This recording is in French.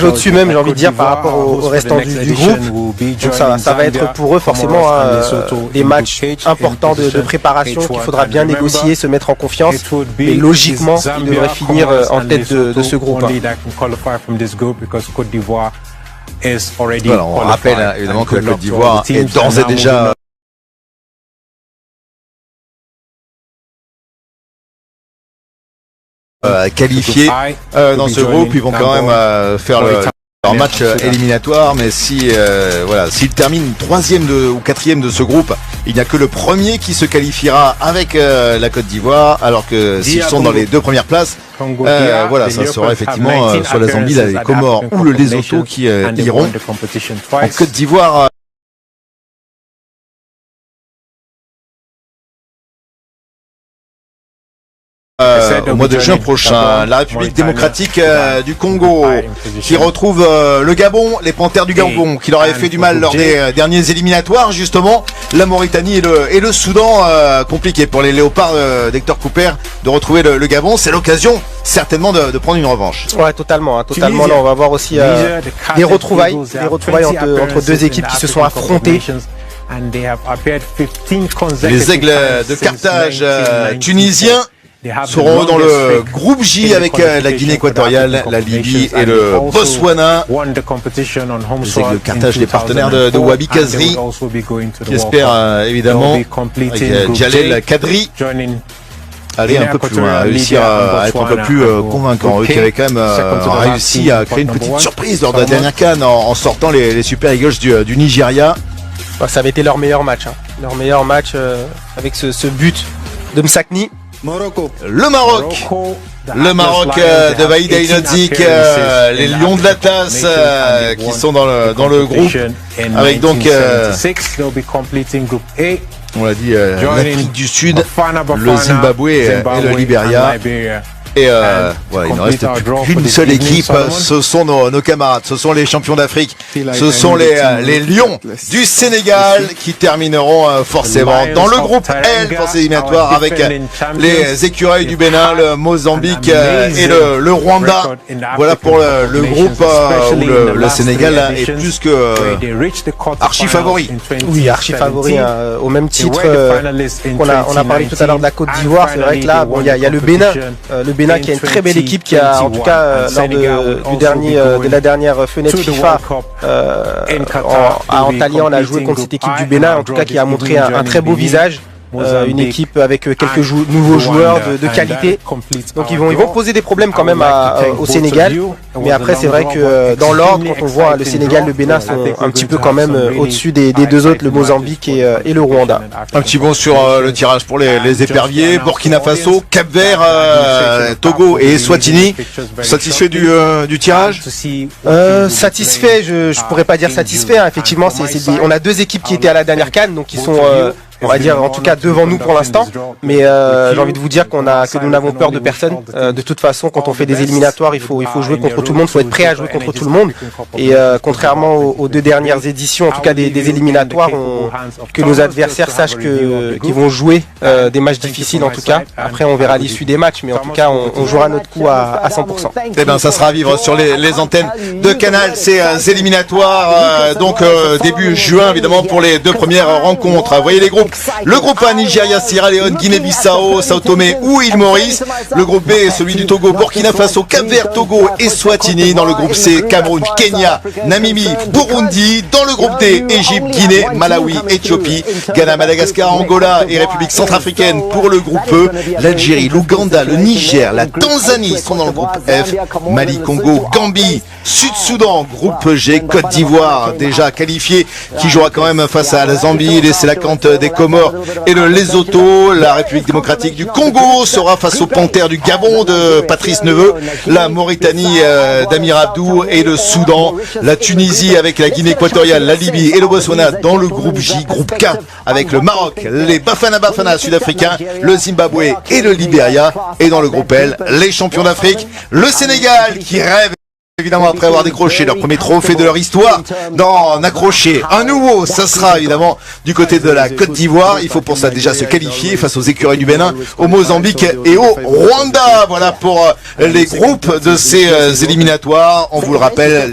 au-dessus même, j'ai envie de dire, par rapport au restant du groupe. Donc ça va être pour eux forcément des matchs importants de préparation qu'il faudra bien négocier, se mettre en confiance. Et logiquement, ils devraient finir en tête de ce groupe. Voilà, on rappelle évidemment que la Côte d'Ivoire est d'ores et déjà qualifiés dans ce groupe. Ils vont quand même faire leur match éliminatoire, mais si voilà, s'ils terminent 3e ou 4e de ce groupe, il n'y a que le premier qui se qualifiera avec la Côte d'Ivoire, alors que s'ils sont dans les 2 premières places, voilà, ça sera effectivement soit la Zambie, les Comores ou le Lesotho qui iront en Côte d'Ivoire. Au mois de juin prochain, la République démocratique du Congo qui retrouve le Gabon, les Panthères du Gabon qui leur avaient fait du mal lors des derniers éliminatoires justement, la Mauritanie et le Soudan, compliqué pour les léopards d'Hector Cooper de retrouver le Gabon. C'est l'occasion certainement de prendre une revanche. Ouais, totalement, totalement. Là, on va voir aussi des retrouvailles entre 2 équipes qui se sont affrontées. Les Aigles de Carthage tunisiens seront dans le groupe J avec la Guinée équatoriale, la Libye et le Botswana. Les Aigles de Carthage, les partenaires de Wabi Kazri, qui espèrent évidemment, avec Djalel Kadri, aller un peu plus loin, réussir à être un peu plus convaincant. Eux qui avaient quand même réussi à créer une petite surprise lors de la dernière CAN en sortant les Super Eagles du Nigeria. Ça avait été leur meilleur match, leur meilleur match avec ce but de Msakni. Le Maroc de Vaïd Aïnodzik, les Lions de l'Atlas qui sont dans le groupe, avec donc on l'a dit, l'Afrique du Sud, le Zimbabwe et le Libéria. Et voilà, il ne reste plus qu'une seule équipe, ce sont nos camarades, ce sont les champions d'Afrique, ce sont les Lions du Sénégal qui termineront forcément dans le groupe L pour ces éliminatoires avec les écureuils du Bénin, le Mozambique et le Rwanda. Voilà pour le groupe où le Sénégal est plus que archi favori. Oui, archi favori, au même titre qu'on a parlé tout à l'heure de la Côte d'Ivoire. C'est vrai que là, bon, il y a le Bénin. Le Bénin qui a une très belle équipe qui a en tout cas lors de la dernière fenêtre FIFA à Antalya, on a joué contre cette équipe du Bénin en tout cas qui a montré un très beau visage. Une équipe avec quelques nouveaux joueurs de qualité. Donc ils vont poser des problèmes quand même au Sénégal. Mais après c'est vrai que dans l'ordre, quand on voit le Sénégal, le Bénin sont un petit peu quand même au-dessus des 2 autres, le Mozambique et le Rwanda. Un petit mot sur le tirage pour les éperviers. Burkina Faso, Cap-Vert, Togo et Eswatini. Satisfait du tirage? Satisfait, je pourrais pas dire satisfait. Effectivement, on a 2 équipes qui étaient à la dernière CAN, donc qui sont on va dire en tout cas devant nous pour l'instant, mais j'ai envie de vous dire que nous n'avons peur de personne. De toute façon, quand on fait des éliminatoires, il faut jouer contre tout le monde, il faut être prêt à jouer contre tout le monde. Et contrairement aux 2 dernières éditions, en tout cas des éliminatoires, que nos adversaires sachent qu'ils vont jouer des matchs difficiles en tout cas. Après, on verra l'issue des matchs, mais en tout cas, on jouera notre coup à 100%. Eh bien, ça sera à vivre sur les antennes de Canal, ces éliminatoires, donc début juin évidemment pour les 2 premières rencontres. Vous voyez les groupes. Le groupe A, Nigeria, Sierra Leone, Guinée-Bissau, Sao Tomé ou île Maurice. Le groupe B, celui du Togo, Burkina Faso, Cap-Vert, Togo et Eswatini. Dans le groupe C, Cameroun, Kenya, Namibie, Burundi. Dans le groupe D, Égypte, Guinée, Malawi, Éthiopie, Ghana, Madagascar, Angola et République centrafricaine pour le groupe E. L'Algérie, l'Ouganda, le Niger, la Tanzanie sont dans le groupe F. Mali, Congo, Gambie, Sud-Soudan, groupe G, Côte d'Ivoire déjà qualifié, qui jouera quand même face à la Zambie, laissez la cante des Comores et le Lesotho. La République démocratique du Congo sera face aux Panthères du Gabon de Patrice Neveu, la Mauritanie d'Amir Abdou et le Soudan, la Tunisie avec la Guinée équatoriale, la Libye et le Botswana dans le groupe J, groupe K avec le Maroc, les Bafana Bafana sud-africains, le Zimbabwe et le Libéria, et dans le groupe L, les champions d'Afrique, le Sénégal qui rêve Évidemment, après avoir décroché leur premier trophée de leur histoire, d'en accrocher un nouveau, ça sera évidemment du côté de la Côte d'Ivoire. Il faut pour ça déjà se qualifier face aux écureuils du Bénin, au Mozambique et au Rwanda. Voilà pour les groupes de ces éliminatoires. On vous le rappelle.